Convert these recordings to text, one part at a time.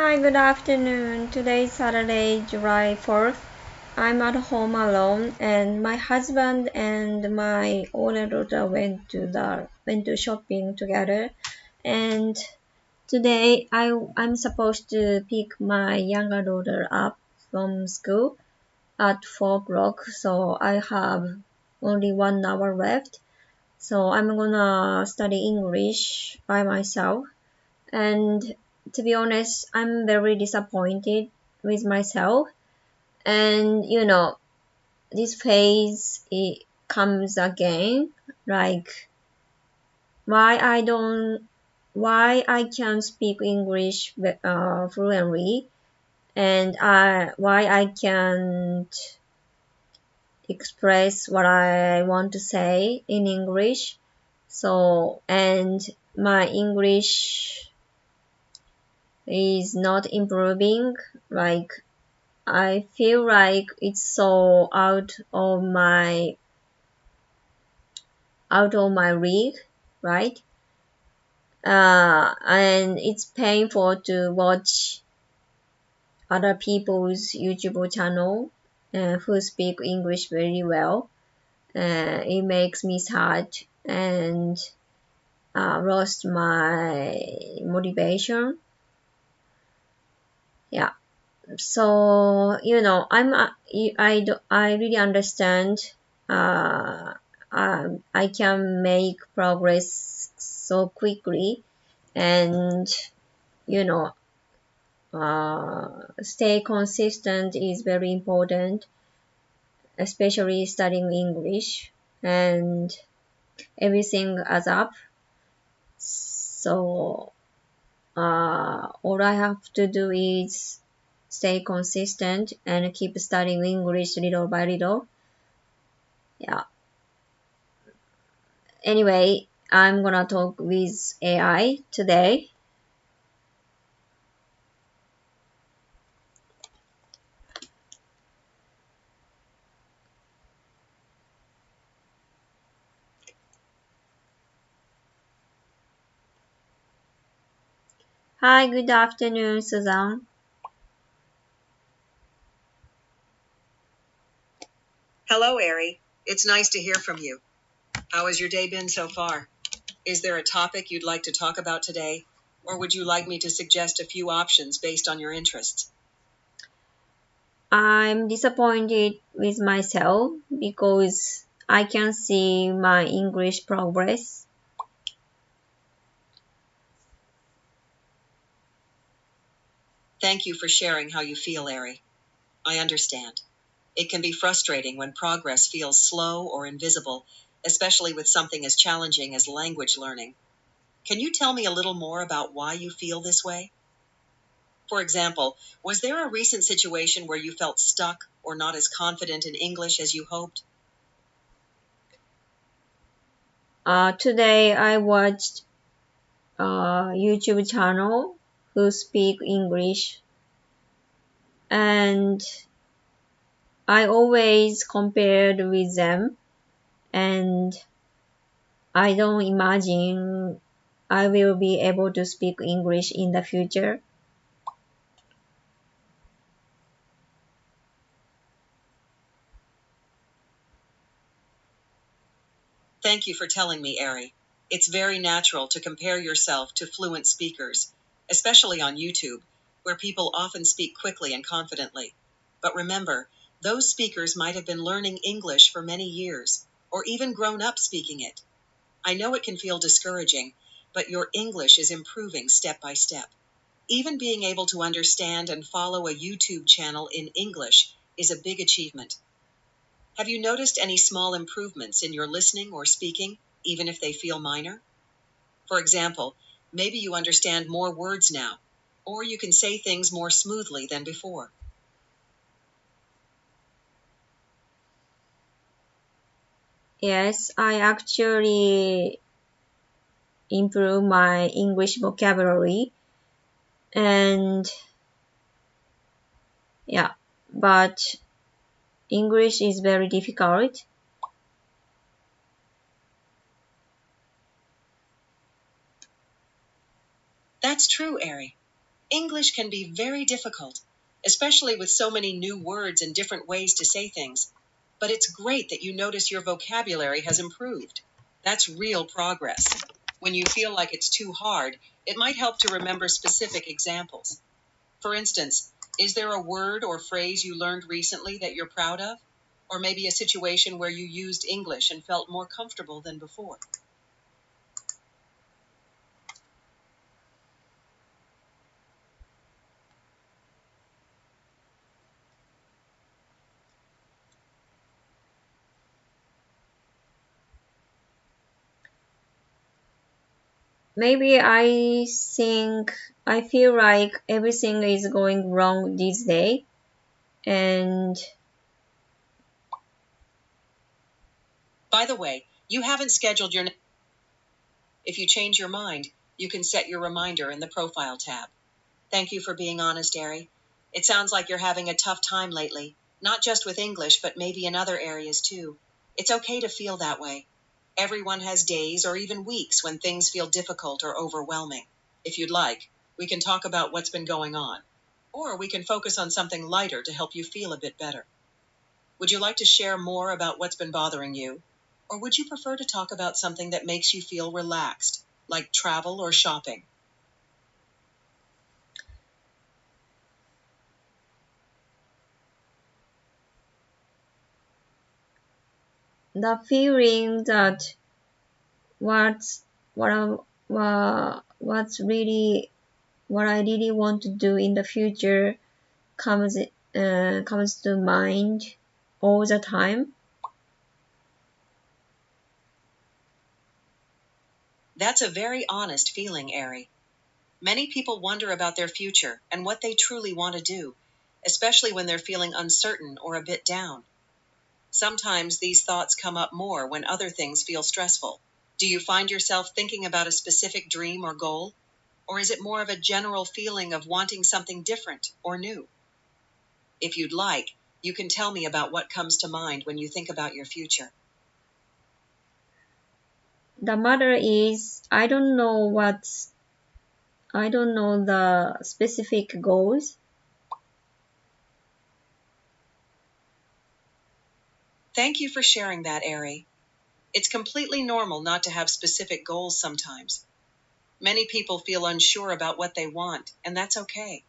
Hi, good afternoon. Today is Saturday, July 4th. I'm at home alone and my husband and my older daughter went to shopping together. And today I'm supposed to pick my younger daughter up from school at 4 o'clock, so I have only 1 hour left. So I'm gonna study English by myself. And to be honest, I'm very disappointed with myself. And this phase it comes again, like why I don't, why I can't speak English fluently, and why I can't express what I want to say in English. So, and my English is not improving. Like I feel like it's so out of my league, right? And it's painful to watch other people's YouTube channel who speak English very well. It makes me sad and lost my motivation. Yeah. So I really understand. I can make progress so quickly, and you know stay consistent is very important, especially studying English, and everything adds up. So all I have to do is stay consistent and keep studying English little by little. Yeah. Anyway, I'm gonna talk with AI today. Hi, good afternoon, Suzanne. Hello, Ari. It's nice to hear from you. How has your day been so far? Is there a topic you'd like to talk about today? Or would you like me to suggest a few options based on your interests? I'm disappointed with myself because I can see my English progress. Thank you for sharing how you feel, Ari. I understand. It can be frustrating when progress feels slow or invisible, especially with something as challenging as language learning. Can you tell me a little more about why you feel this way? For example, was there a recent situation where you felt stuck or not as confident in English as you hoped? Today I watched a YouTube channel who speak English, and I always compared with them, and I don't imagine I will be able to speak English in the future. Thank you for telling me, Ari. It's very natural to compare yourself to fluent speakers, especially on YouTube, where people often speak quickly and confidently. But remember, those speakers might have been learning English for many years, or even grown up speaking it. I know it can feel discouraging, but your English is improving step by step. Even being able to understand and follow a YouTube channel in English is a big achievement. Have you noticed any small improvements in your listening or speaking, even if they feel minor? For example, maybe you understand more words now, or you can say things more smoothly than before. Yes, I actually improve my English vocabulary, and yeah, but English is very difficult. That's true, Ari. English can be very difficult, especially with so many new words and different ways to say things. But it's great that you notice your vocabulary has improved. That's real progress. When you feel like it's too hard, it might help to remember specific examples. For instance, is there a word or phrase you learned recently that you're proud of? Or maybe a situation where you used English and felt more comfortable than before? Maybe I feel like everything is going wrong this day, and By the way, you haven't scheduled your. If you change your mind, you can set your reminder in the Profile tab. Thank you for being honest, Ari. It sounds like you're having a tough time lately, not just with English, but maybe in other areas too. It's okay to feel that way. Everyone has days or even weeks when things feel difficult or overwhelming. If you'd like, we can talk about what's been going on. Or we can focus on something lighter to help you feel a bit better. Would you like to share more about what's been bothering you? Or would you prefer to talk about something that makes you feel relaxed, like travel or shopping? the feeling that what's what I, what's really what I really want to do in the future comes to mind all the time. That's a very honest feeling, Ari. Many people wonder about their future and what they truly want to do, especially when they're feeling uncertain or a bit down. Sometimes these thoughts come up more when other things feel stressful. Do you find yourself thinking about a specific dream or goal? Or is it more of a general feeling of wanting something different or new? If you'd like, you can tell me about what comes to mind when you think about your future. The matter is I don't know the specific goals. Thank you for sharing that, Ari. It's completely normal not to have specific goals sometimes. Many people feel unsure about what they want, and that's okay.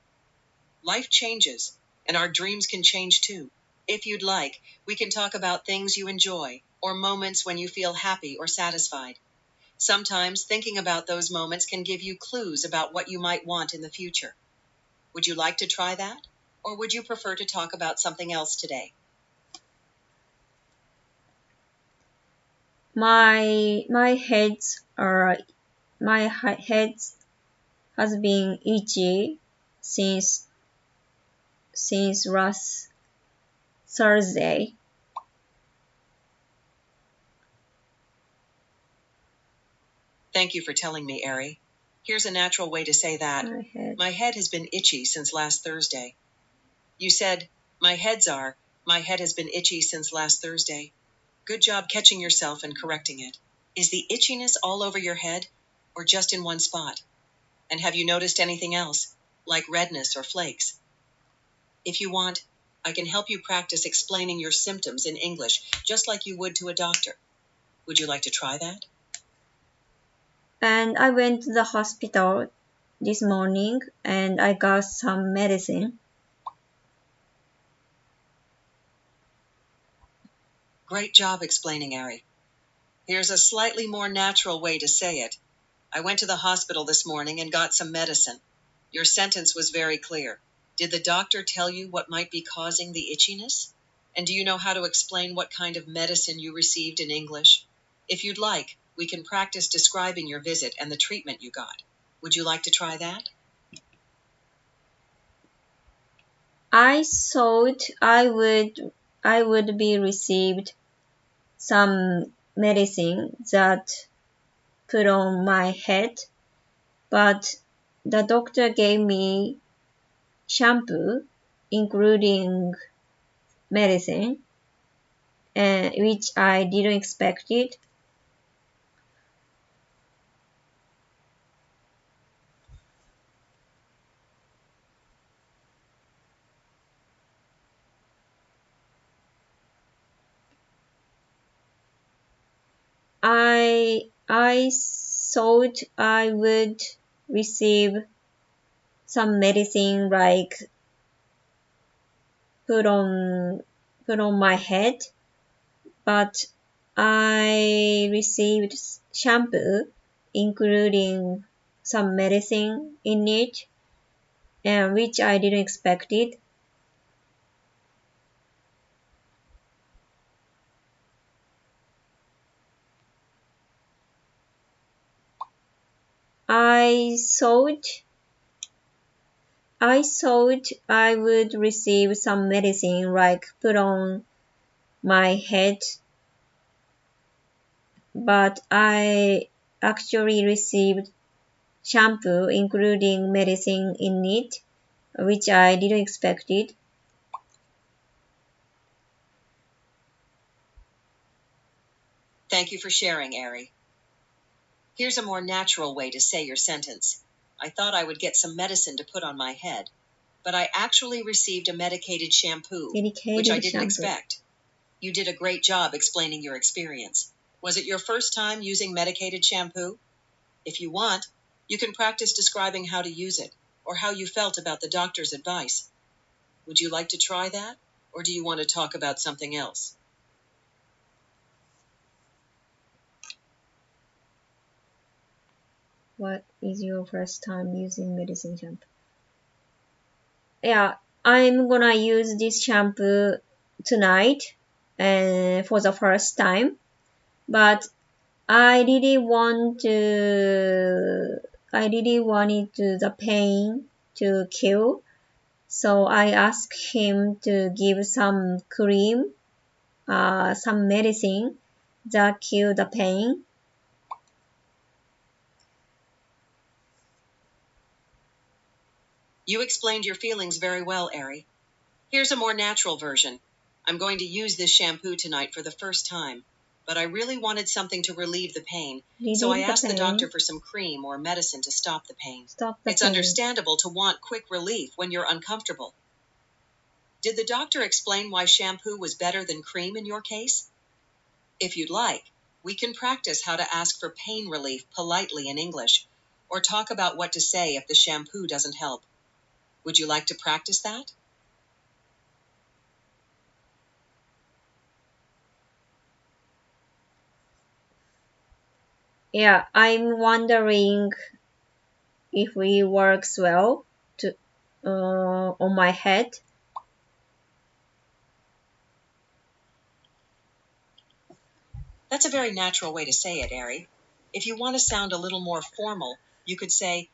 Life changes, and our dreams can change too. If you'd like, we can talk about things you enjoy or moments when you feel happy or satisfied. Sometimes thinking about those moments can give you clues about what you might want in the future. Would you like to try that? Or would you prefer to talk about something else today? My head has been itchy since last Thursday. Thank you for telling me, Ari. Here's a natural way to say that. My head has been itchy since last Thursday. You said, my head has been itchy since last Thursday. Good job catching yourself and correcting it. Is the itchiness all over your head or just in one spot? And have you noticed anything else, like redness or flakes? If you want, I can help you practice explaining your symptoms in English, just like you would to a doctor. Would you like to try that? And I went to the hospital this morning and I got some medicine. Great job explaining, Ari. Here's a slightly more natural way to say it. I went to the hospital this morning and got some medicine. Your sentence was very clear. Did the doctor tell you what might be causing the itchiness? And do you know how to explain what kind of medicine you received in English? If you'd like, we can practice describing your visit and the treatment you got. Would you like to try that? I thought I would be received some medicine that put on my head, but the doctor gave me shampoo including medicine, which I didn't expect it. I thought I would receive some medicine like put on put on my head, but I received shampoo including some medicine in it, and which I didn't expect it. I thought I thought I would receive some medicine like put on my head, but I actually received shampoo including medicine in it, which I didn't expect it. Thank you for sharing, Ari. Here's a more natural way to say your sentence. I thought I would get some medicine to put on my head, but I actually received a medicated shampoo, which I Dedicated didn't shampoo. expect. You did a great job explaining your experience. Was it your first time using medicated shampoo? If you want, you can practice describing how to use it or how you felt about the doctor's advice. Would you like to try that, or do you want to talk about something else? What is your first time using medicine shampoo? Yeah, I'm gonna use this shampoo tonight and for the first time, but I really want to I really wanted to the pain to kill, so I asked him to give some cream, some medicine that kill the pain. You explained your feelings very well, Ari. Here's a more natural version. I'm going to use this shampoo tonight for the first time, but I really wanted something to relieve the pain, so I Relieve the asked the doctor pain, for some cream or medicine to stop the pain. stop the It's pain. understandable to want quick relief when you're uncomfortable. Did the doctor explain why shampoo was better than cream in your case? If you'd like, we can practice how to ask for pain relief politely in English, or talk about what to say if the shampoo doesn't help. Would you like to practice that? Yeah, I'm wondering if it works well to on my head. That's a very natural way to say it, Ari. If you want to sound a little more formal, you could say,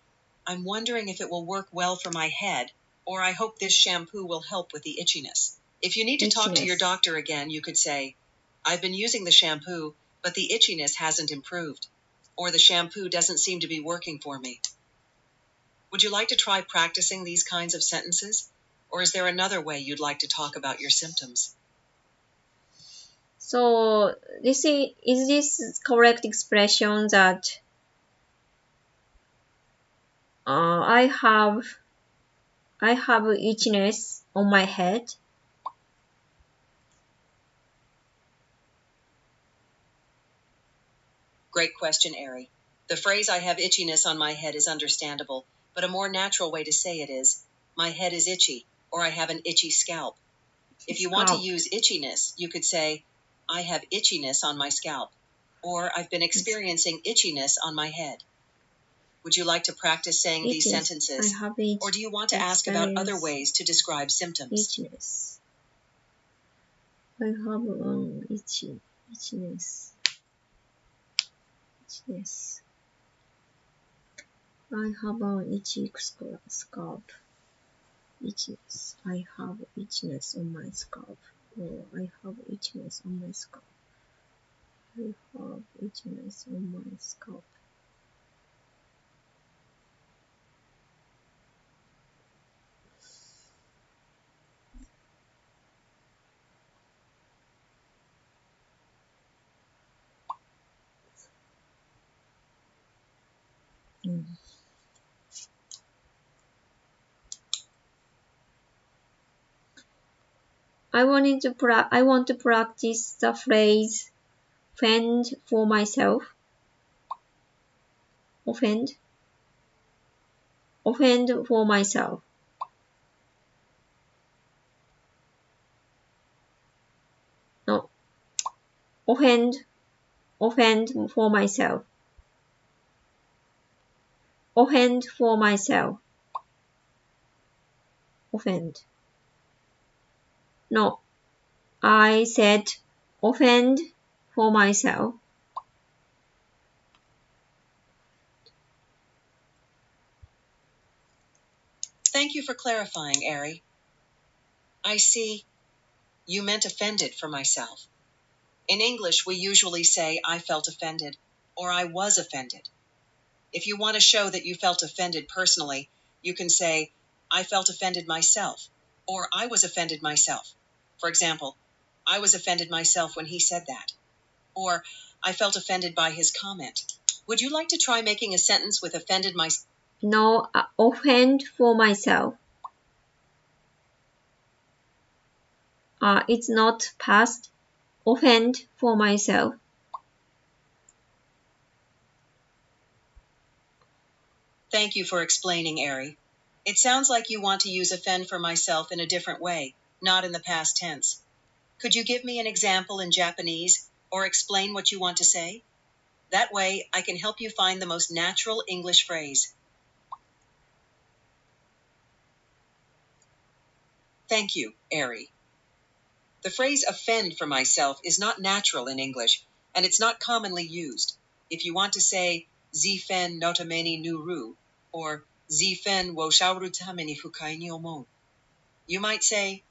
I'm wondering if it will work well for my head, or I hope this shampoo will help with the itchiness. If you need to talk to your Itchiness. doctor again, you could say, I've been using the shampoo, but the itchiness hasn't improved, or the shampoo doesn't seem to be working for me. Would you like to try practicing these kinds of sentences? Or is there another way you'd like to talk about your symptoms? So is this correct expression that I have itchiness on my head? Great question, Ari. The phrase I have itchiness on my head is understandable, but a more natural way to say it is, my head is itchy, or I have an itchy scalp. If you want to Scalp. use itchiness, you could say, I have itchiness on my scalp, or I've been experiencing itchiness on my head. Would you like to practice saying these Itchiness. I sentences, have it or do you want to ask about other experience ways to describe symptoms? itchiness. I have itchiness. Itchiness. I have an itchy scalp. Itchiness. I have itchiness on my scalp. Or I have itchiness on my scalp. I have itchiness on my scalp. Mm. I want to practice the phrase fend for myself. Offend for myself. No. Offend for myself. Offend for myself. Offend. No. I said offend for myself. Thank you for clarifying, Ari. I see. You meant offended for myself. In English, we usually say I felt offended or I was offended. If you want to show that you felt offended personally, you can say, I felt offended myself, or I was offended myself. For example, I was offended myself when he said that. Or, I felt offended by his comment. Would you like to try making a sentence with offended myself? No, offend for myself. It's not past. Offend for myself. Thank you for explaining, Ari. It sounds like you want to use offend for myself in a different way, not in the past tense. Could you give me an example in Japanese or explain what you want to say? That way, I can help you find the most natural English phrase. Thank you, Ari. The phrase offend for myself is not natural in English, and it's not commonly used. If you want to say, zifen no tame ni nuru, or zifen wo shauru tame ni fukai ni omou, you might say,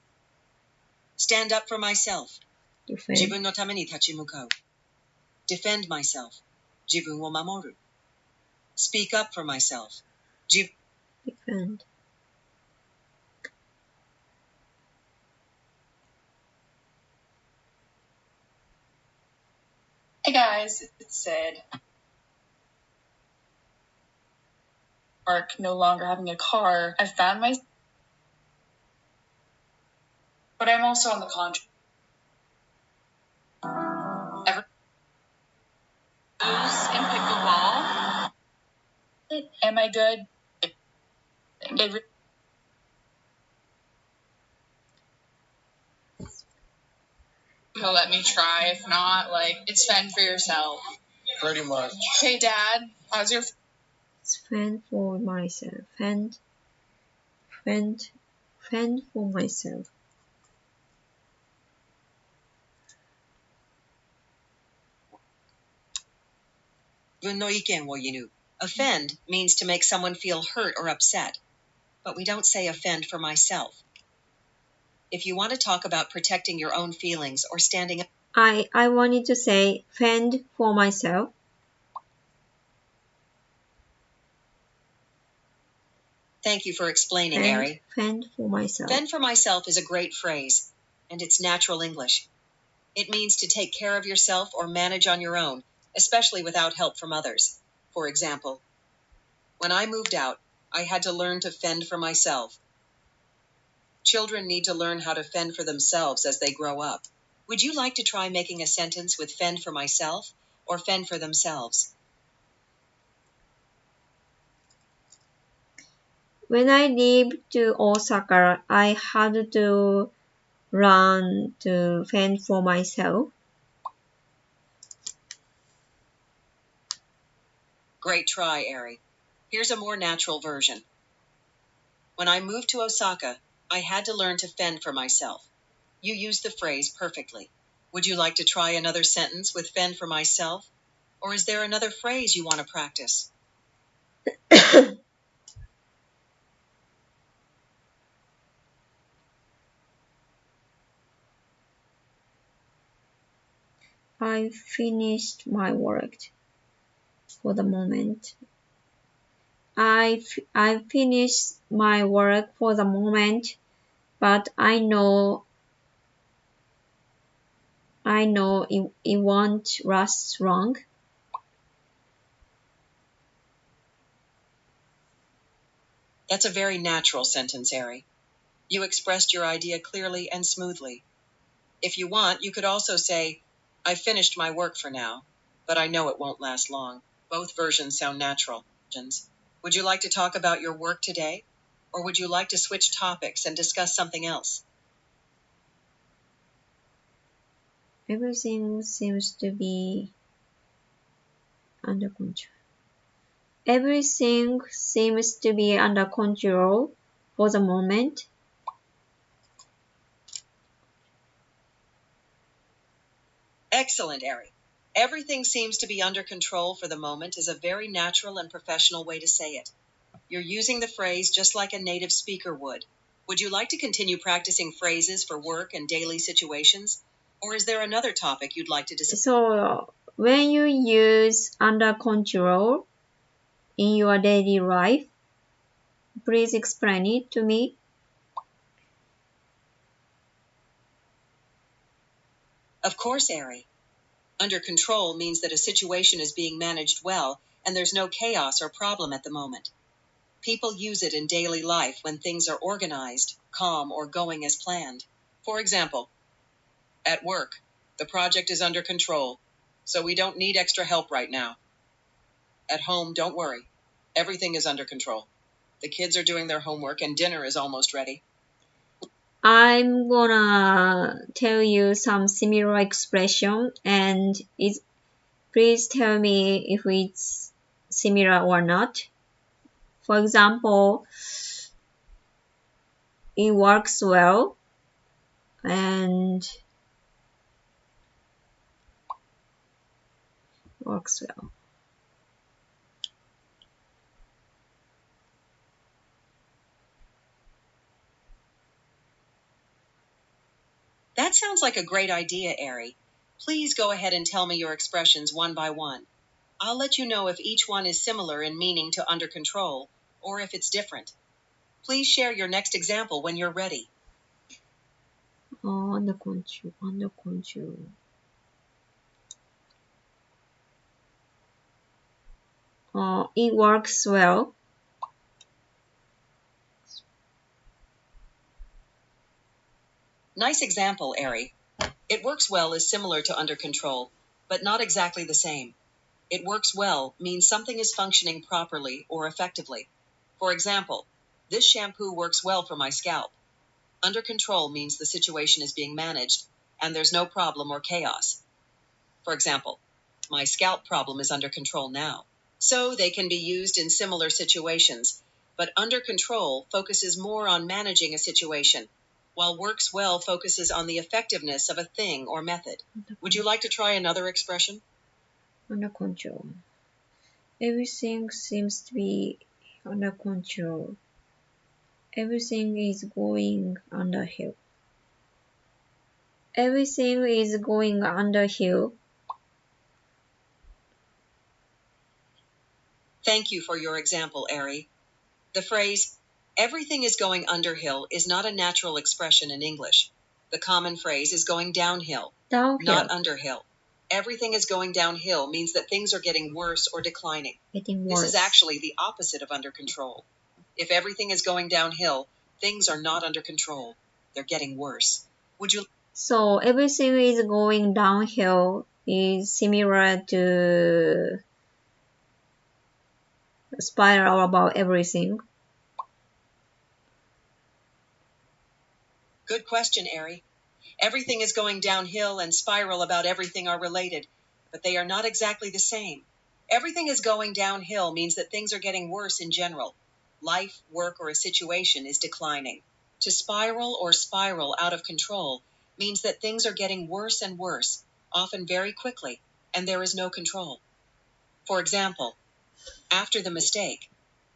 stand up for myself. Defend. Jibun no tame ni tachimukau. Defend myself. Jibun wo mamoru. Speak up for myself. Defend. Hey guys, it's Sid. Mark no longer having a car. I found my, but I'm also on the contrary. Ever lose in pickleball? Am I good? He'll let me try. If not, it's fend for yourself. Pretty much. Hey Dad, how's your? Fend for myself. Fend for myself. Offend means to make someone feel hurt or upset, but we don't say offend for myself. If you want to talk about protecting your own feelings or standing up, I wanted to say fend for myself. Thank you for explaining, Ari. Fend for myself. Fend for myself is a great phrase, and it's natural English. It means to take care of yourself or manage on your own, especially without help from others. For example, when I moved out, I had to learn to fend for myself. Children need to learn how to fend for themselves as they grow up. Would you like to try making a sentence with fend for myself or fend for themselves? When I lived to Osaka, I had to learn to fend for myself. Great try, Ari. Here's a more natural version. When I moved to Osaka, I had to learn to fend for myself. You used the phrase perfectly. Would you like to try another sentence with fend for myself? Or is there another phrase you want to practice? I finished my work for the moment. I finished my work for the moment, but I know it won't last long. That's a very natural sentence, Ari. You expressed your idea clearly and smoothly. If you want, you could also say, I've finished my work for now, but I know it won't last long. Both versions sound natural. Would you like to talk about your work today? Or would you like to switch topics and discuss something else? Everything seems to be under control. Everything seems to be under control for the moment. Excellent, Ari. Everything seems to be under control for the moment is a very natural and professional way to say it. You're using the phrase just like a native speaker would. Would you like to continue practicing phrases for work and daily situations? Or is there another topic you'd like to discuss? So, when you use under control in your daily life, please explain it to me. Of course, Ari. Under control means that a situation is being managed well and there's no chaos or problem at the moment. People use it in daily life when things are organized, calm, or going as planned. For example, at work, the project is under control, so we don't need extra help right now. At home, don't worry. Everything is under control. The kids are doing their homework and dinner is almost ready. I'm gonna tell you some similar expression and please tell me if it's similar or not. For example, it works well and works well. That sounds like a great idea, Ari. Please go ahead and tell me your expressions one by one. I'll let you know if each one is similar in meaning to under control or if it's different. Please share your next example when you're ready. Under control, under control. It works well. Nice example, Ari. It works well is similar to under control, but not exactly the same. It works well means something is functioning properly or effectively. For example, this shampoo works well for my scalp. Under control means the situation is being managed and there's no problem or chaos. For example, my scalp problem is under control now. So they can be used in similar situations, but under control focuses more on managing a situation, while works well focuses on the effectiveness of a thing or method. Would you like to try another expression? Under control. Everything seems to be under control. Everything is going underhill. Everything is going underhill. Thank you for your example, Ari. The phrase, everything is going underhill, is not a natural expression in English. The common phrase is going downhill, not underhill. Everything is going downhill means that things are getting worse or declining. This is actually the opposite of under control. If everything is going downhill, things are not under control. They're getting worse. So everything is going downhill is similar to spiral about everything. Good question, Ari. Everything is going downhill and spiral about everything are related, but they are not exactly the same. Everything is going downhill means that things are getting worse in general. Life, work, or a situation is declining. To spiral or spiral out of control means that things are getting worse and worse, often very quickly, and there is no control. For example, after the mistake,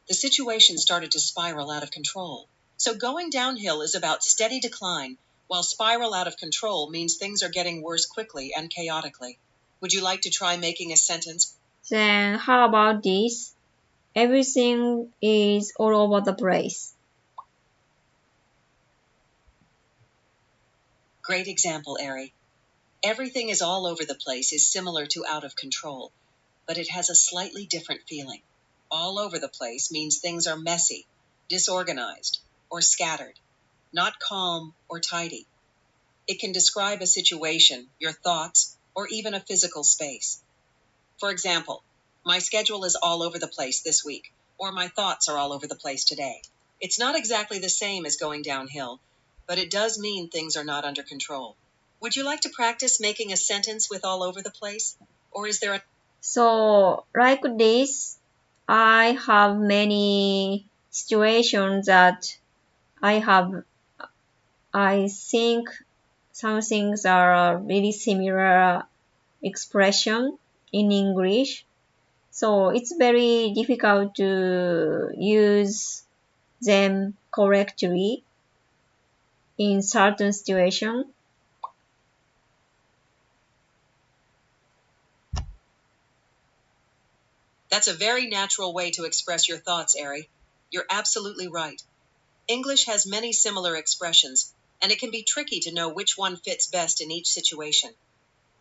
the situation started to spiral out of control. So going downhill is about steady decline, while spiral out of control means things are getting worse quickly and chaotically. Would you like to try making a sentence? Then how about this? Everything is all over the place. Great example, Ari. Everything is all over the place is similar to out of control, but it has a slightly different feeling. All over the place means things are messy, disorganized, or scattered, not calm or tidy. It can describe a situation, your thoughts, or even a physical space. For example, my schedule is all over the place this week, or my thoughts are all over the place today. It's not exactly the same as going downhill, but it does mean things are not under control. Would you like to practice making a sentence with all over the place? Or is there a... So, like this, I have many situations that I think some things are really similar expression in English. So it's very difficult to use them correctly in certain situation. That's a very natural way to express your thoughts, Ari. You're absolutely right. English has many similar expressions, and it can be tricky to know which one fits best in each situation.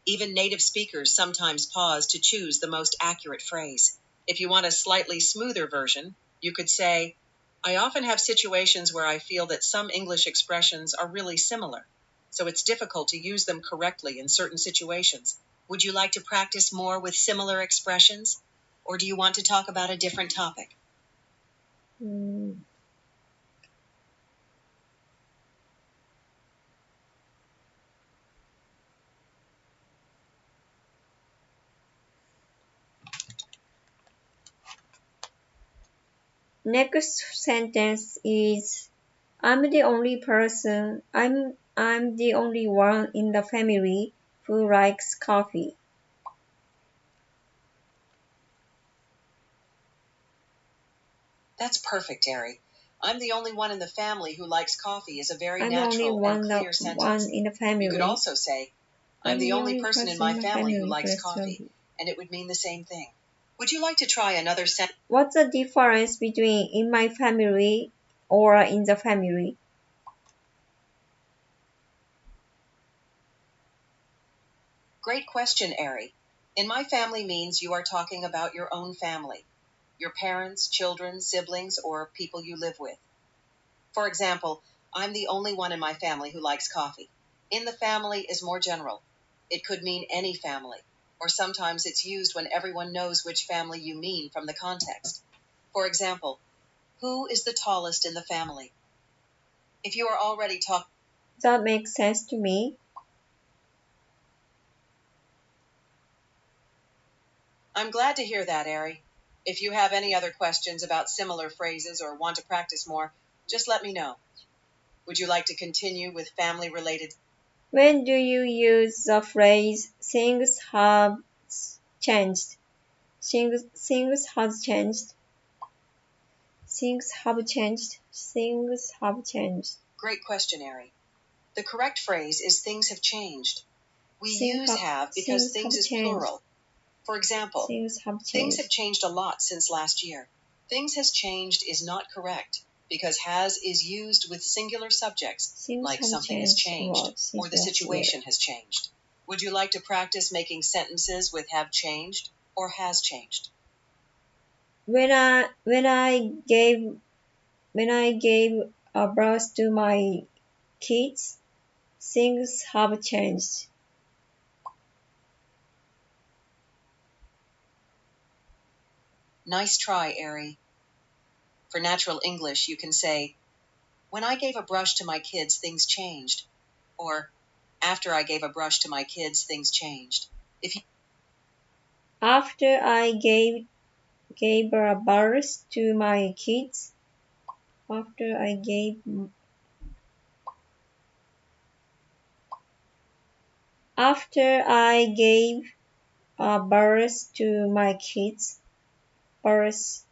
Even native speakers sometimes pause to choose the most accurate phrase. If you want a slightly smoother version, you could say, I often have situations where I feel that some English expressions are really similar, so it's difficult to use them correctly in certain situations. Would you like to practice more with similar expressions? Or do you want to talk about a different topic? Mm. Next sentence is I'm the only one in the family who likes coffee. That's perfect, Ari. I'm the only one in the family who likes coffee is a very I'm the only natural and one clear sentence. in the You could family. also say, I'm I'm the the only only person in person my in my family who family who likes likes coffee, coffee. and it would mean the same thing. Would you like to try another sentence? What's the difference between in my family or in the family? Great question, Ari. In my family means you are talking about your own family, your parents, children, siblings, or people you live with. For example, I'm the only one in my family who likes coffee. In the family is more general. It could mean any family, or sometimes it's used when everyone knows which family you mean from the context. For example, who is the tallest in the family? If you are already talking, That makes sense to me. I'm glad to hear that, Ari. If you have any other questions about similar phrases or want to practice more, just let me know. Would you like to continue with family related? When do you use the phrase things have changed? Things has changed. Things have changed. Things have changed. Great question, Ari. The correct phrase is things have changed. We use have because Things things have is changed. plural. For example, Things have things changed. have changed a lot since last year. Things has changed is not correct because has is used with singular subjects Things like have something has changed a changed lot or since the last year. situation has changed. Would you like to practice making sentences with have changed or has changed? When I gave a birth to my kids, things have changed. Nice try, Ari. For natural English, you can say, when I gave a brush to my kids, things changed. Or, after I gave a brush to my kids, things changed. If you After I gave a birth to my kids, after I gave after I gave a birth to my kids, birth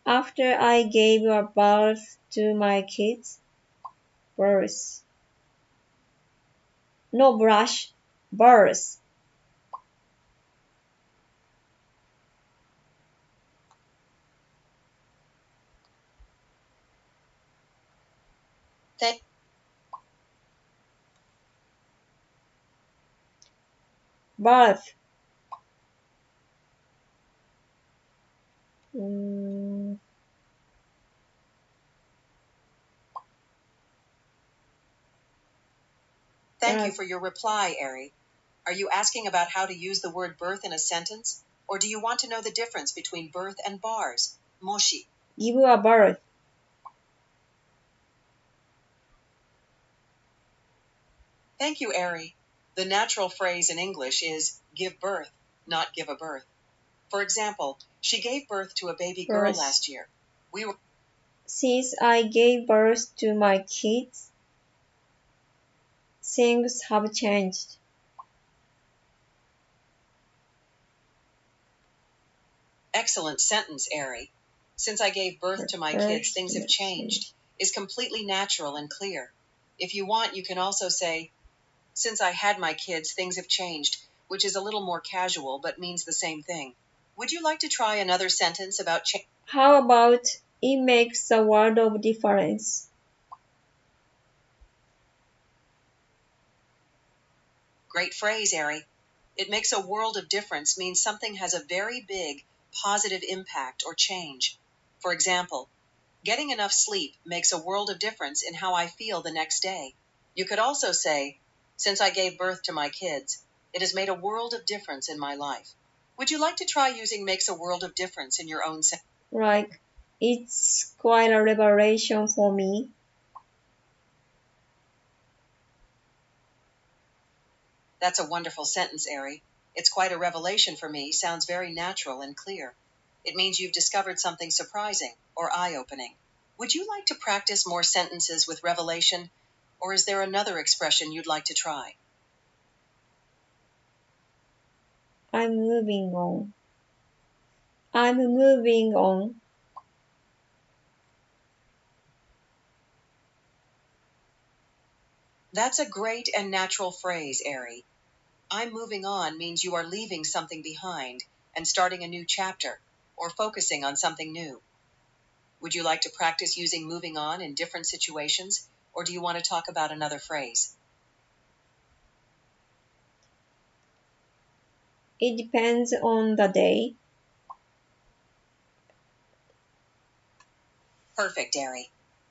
after I gave a birth to my kids, birth no brush, birth. thank Birth. Mm, Thank you for your reply, Ari. Are you asking about how to use the word birth in a sentence? Or do you want to know the difference between birth and bars? Moshi. Give a birth. Thank you, Ari. The natural phrase in English is give birth, not give a birth. For example, she gave birth to a baby girl Birth. last year. We were Since I gave birth to my kids, things have changed. Excellent sentence, Ari. Since I gave birth to my kids, things have changed is completely natural and clear. If you want, you can also say, since I had my kids, things have changed, which is a little more casual but means the same thing. Would you like to try another sentence about change? How about it makes a world of difference? Great phrase, Ari. It makes a world of difference means something has a very big, positive impact or change. For example, getting enough sleep makes a world of difference in how I feel the next day. You could also say, since I gave birth to my kids, it has made a world of difference in my life. Would you like to try using makes a world of difference in your own sentence? Like, it's quite a revelation for me. That's a wonderful sentence, Ari. It's quite a revelation for me, sounds very natural and clear. It means you've discovered something surprising or eye-opening. Would you like to practice more sentences with revelation, or is there another expression you'd like to try? I'm moving on. I'm moving on. That's a great and natural phrase, Ari. I'm moving on means you are leaving something behind and starting a new chapter, or focusing on something new. Would you like to practice using moving on in different situations, or do you want to talk about another phrase? It depends on the day. Perfect, Ari.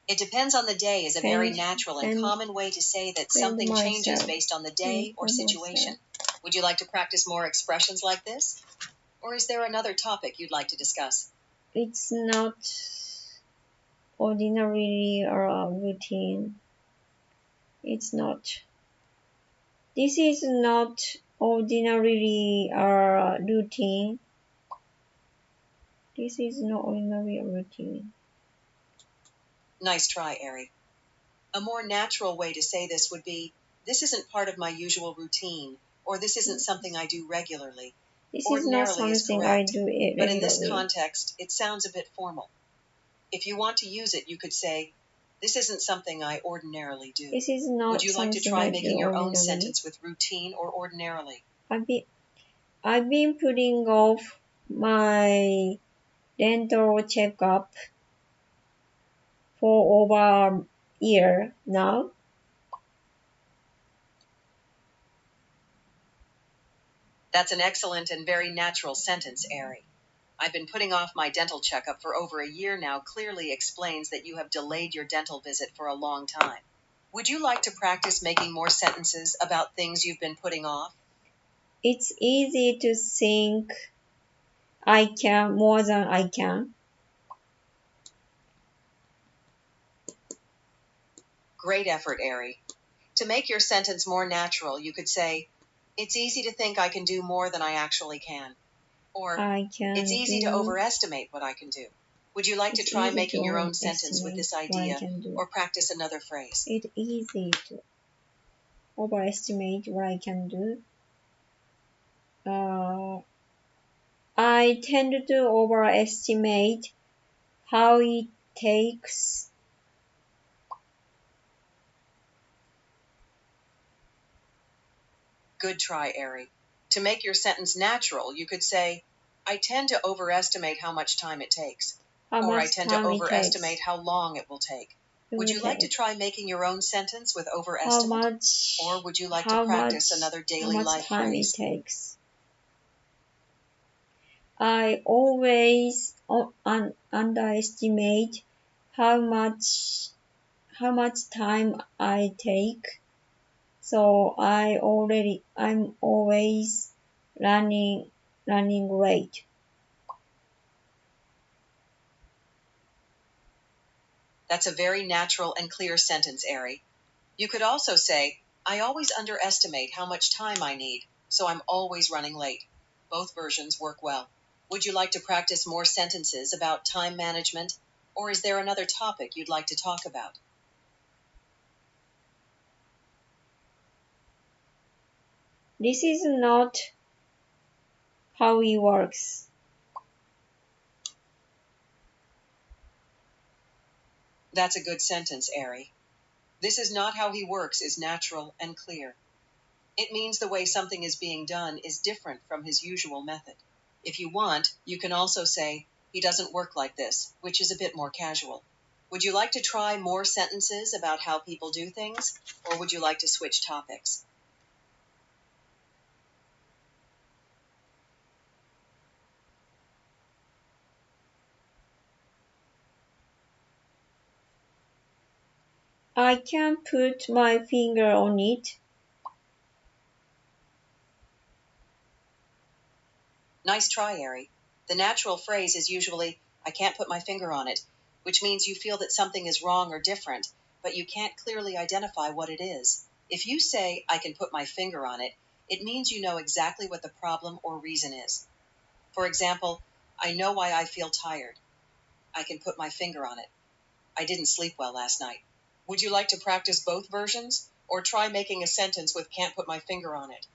It depends on the day is a very natural and common way to say that something changes based on the day or situation. Would you like to practice more expressions like this? Or is there another topic you'd like to discuss? It's not ordinarily a routine. It's not. This is not ordinarily a routine. This is not ordinarily a routine. Nice try, Ari. A more natural way to say this would be, this isn't part of my usual routine, or this isn't something I do regularly. This is not Ordinarily is something I correct, do but in this regularly. context, it sounds a bit formal. If you want to use it, you could say, this isn't something I ordinarily do. This is not Would you like to something try I making do your own ordinarily. sentence with routine or ordinarily? I've been putting off my dental checkup for over a year now. That's an excellent and very natural sentence, Ari. I've been putting off my dental checkup for over a year now clearly explains that you have delayed your dental visit for a long time. Would you like to practice making more sentences about things you've been putting off? It's easy to think I can more than I can. Great effort, Ari. To make your sentence more natural, you could say, it's easy to think I can do more than I actually can. Or, it's easy to overestimate what I can do. Would you like to try making your own sentence with this idea, or practice another phrase? It's easy to overestimate what I can do. I tend to overestimate how it takes. Good try, Ari. To make your sentence natural, you could say, I tend to overestimate how much time it takes. Or I tend to overestimate how long it will take. Would you like to try making your own sentence with overestimate? Or would you like to practice another daily life phrase? How much time it takes. I always underestimate how much time I take. so I'm always running late. That's a very natural and clear sentence, Ari. You could also say, I always underestimate how much time I need, so I'm always running late. Both versions work well. Would you like to practice more sentences about time management, or is there another topic you'd like to talk about? This is not how it works. That's a good sentence, Ari. This is not how he works is natural and clear. It means the way something is being done is different from his usual method. If you want, you can also say, he doesn't work like this, which is a bit more casual. Would you like to try more sentences about how people do things, or would you like to switch topics? I can't put my finger on it. Nice try, Ari. The natural phrase is usually, I can't put my finger on it, which means you feel that something is wrong or different, but you can't clearly identify what it is. If you say, I can put my finger on it, it means you know exactly what the problem or reason is. For example, I know why I feel tired. I can put my finger on it. I didn't sleep well last night. Would you like to practice both versions, or try making a sentence with can't put my finger on it?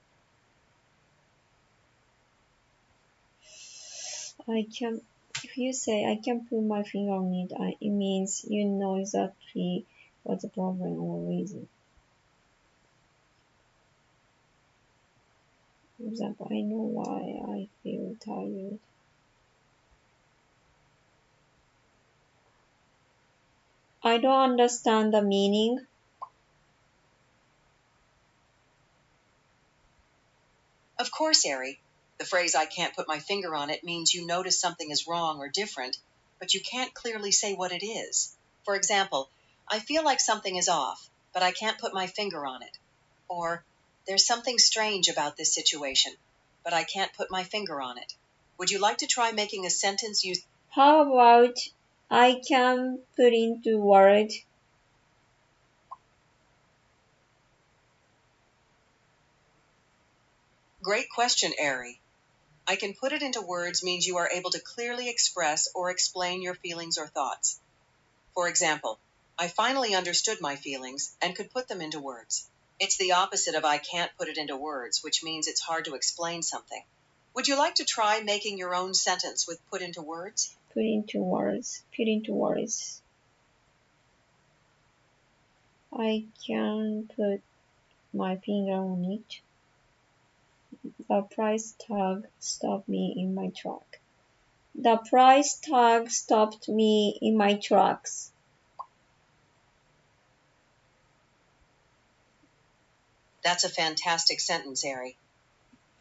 If you say I can put my finger on it, it means you know exactly what the problem or reason. For example, I know why I feel tired. I don't understand the meaning. Of course, Ari. The phrase I can't put my finger on it means you notice something is wrong or different, but you can't clearly say what it is. For example, I feel like something is off, but I can't put my finger on it. Or, there's something strange about this situation, but I can't put my finger on it. Would you like to try making a sentence use? How about I can put into words? Great question, Ari. I can put it into words means you are able to clearly express or explain your feelings or thoughts. For example, I finally understood my feelings and could put them into words. It's the opposite of I can't put it into words, which means it's hard to explain something. Would you like to try making your own sentence with put into words? Put into words. Put into words. I can put my finger on it. The price tag stopped me in my track. The price tag stopped me in my tracks. That's a fantastic sentence, Ari.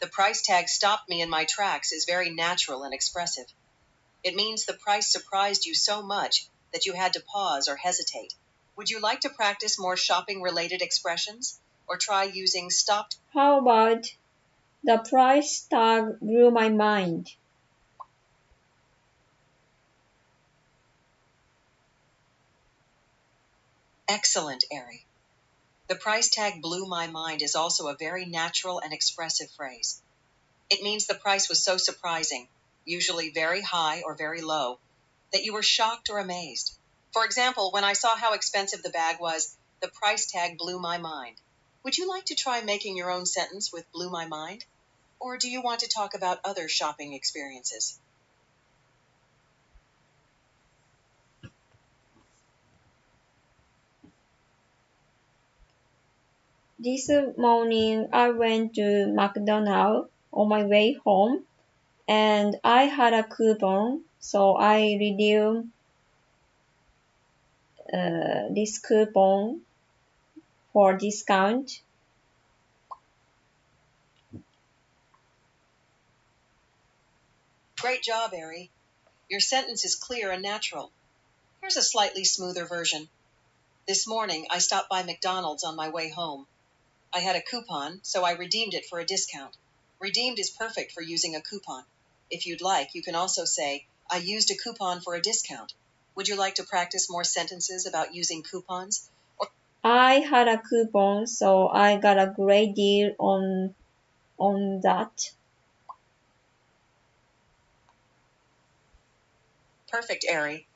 The price tag stopped me in my tracks is very natural and expressive. It means the price surprised you so much that you had to pause or hesitate. Would you like to practice more shopping related expressions, or try using stopped? How about the price tag blew my mind? Excellent, Ari. The price tag blew my mind is also a very natural and expressive phrase. It means the price was so surprising, usually very high or very low, that you were shocked or amazed. For example, when I saw how expensive the bag was, the price tag blew my mind. Would you like to try making your own sentence with blew my mind? Or do you want to talk about other shopping experiences? This morning I went to McDonald's on my way home and I had a coupon, so I redeemed this coupon for discount. Great job, Ari. Your sentence is clear and natural. Here's a slightly smoother version. This morning, I stopped by McDonald's on my way home. I had a coupon, so I redeemed it for a discount. Redeemed is perfect for using a coupon. If you'd like, you can also say, I used a coupon for a discount. Would you like to practice more sentences about using coupons? I had a coupon, so I got a great deal on that. Perfect, Ari.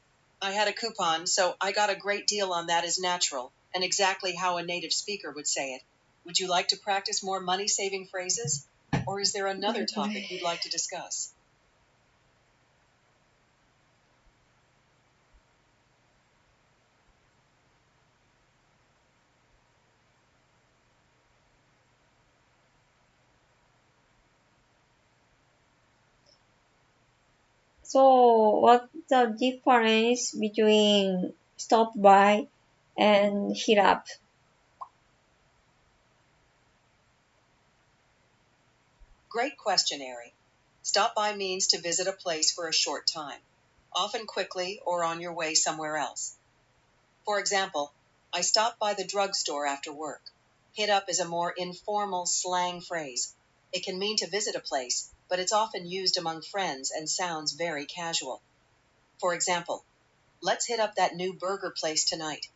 I had a coupon, so I got a great deal on that is natural and exactly how a native speaker would say it. Would you like to practice more money-saving phrases? Or is there another topic you'd like to discuss? So, what's the difference between stop by and hit up? Great question, Ari. Stop by means to visit a place for a short time, often quickly or on your way somewhere else. For example, I stopped by the drugstore after work. Hit up is a more informal slang phrase. It can mean to visit a place, but it's often used among friends and sounds very casual. For example, let's hit up that new burger place tonight.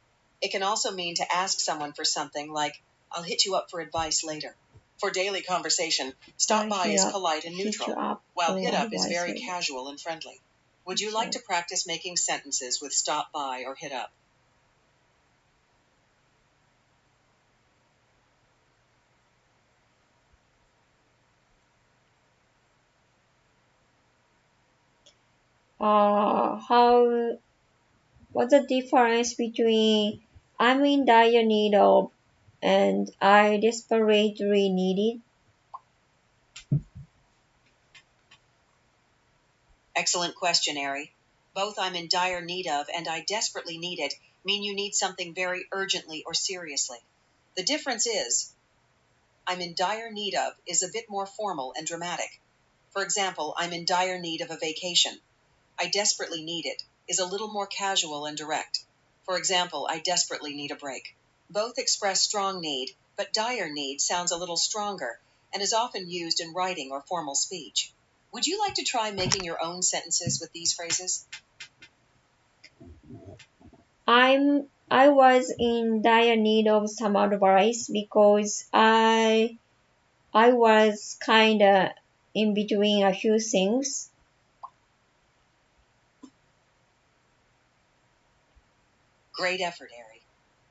It can also mean to ask someone for something like, I'll hit you up for advice later. For daily conversation, stop by is polite and neutral, while hit up is very casual and friendly. Would you like to practice making sentences with stop by or hit up? How what's the difference between I'm in dire need of and I desperately need it? Excellent question, Ari. Both I'm in dire need of and I desperately need it mean you need something very urgently or seriously. The difference is, I'm in dire need of is a bit more formal and dramatic. For example, I'm in dire need of a vacation. I desperately need it is a little more casual and direct. For example, I desperately need a break. Both express strong need, but dire need sounds a little stronger and is often used in writing or formal speech. Would you like to try making your own sentences with these phrases? I was in dire need of some advice because I was kinda in between a few things. Great effort, Ari.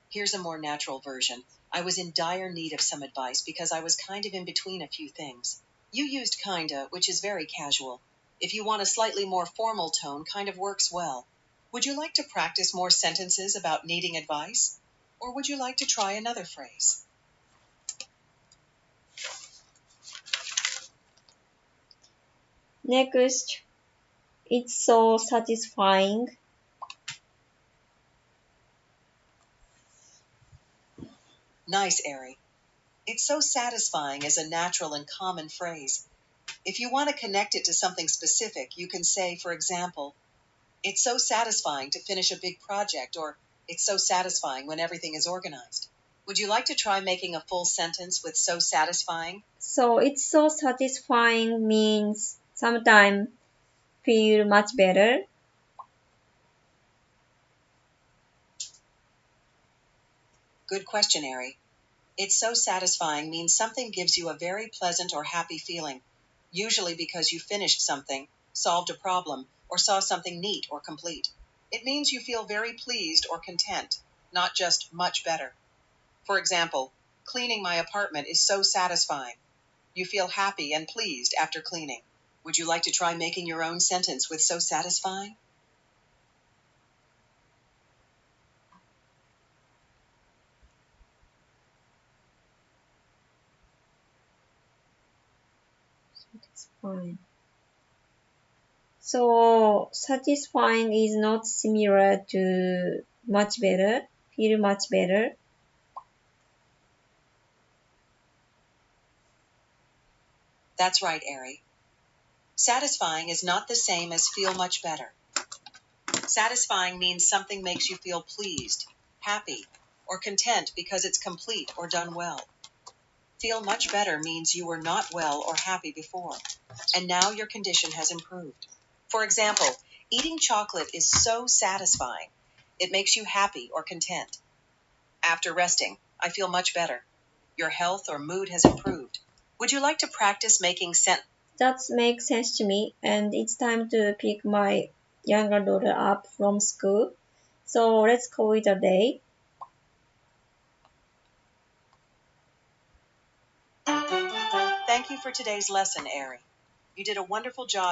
Here's a more natural version. I was in dire need of some advice because I was kind of in between a few things. You used kinda, which is very casual. If you want a slightly more formal tone, kind of works well. Would you like to practice more sentences about needing advice? Or would you like to try another phrase? Next, it's so satisfying. Nice, Ari. It's so satisfying is a natural and common phrase. If you want to connect it to something specific, you can say, for example, it's so satisfying to finish a big project, or it's so satisfying when everything is organized. Would you like to try making a full sentence with so satisfying? So it's so satisfying means sometimes feel much better. Good question, Ari. It's so satisfying means something gives you a very pleasant or happy feeling, usually because you finished something, solved a problem, or saw something neat or complete. It means you feel very pleased or content, not just much better. For example, cleaning my apartment is so satisfying. You feel happy and pleased after cleaning. Would you like to try making your own sentence with so satisfying? Satisfying. So satisfying is not similar to much better, feel much better. That's right, Ari. Satisfying is not the same as feel much better. Satisfying means something makes you feel pleased, happy, or content because it's complete or done well. Feel much better means you were not well or happy before, and now your condition has improved. For example, eating chocolate is so satisfying. It makes you happy or content. After resting, I feel much better. Your health or mood has improved. Would you like to practice making That makes sense to me, and it's time to pick my younger daughter up from school. So let's call it a day. Thank you for today's lesson, Ari. You did a wonderful job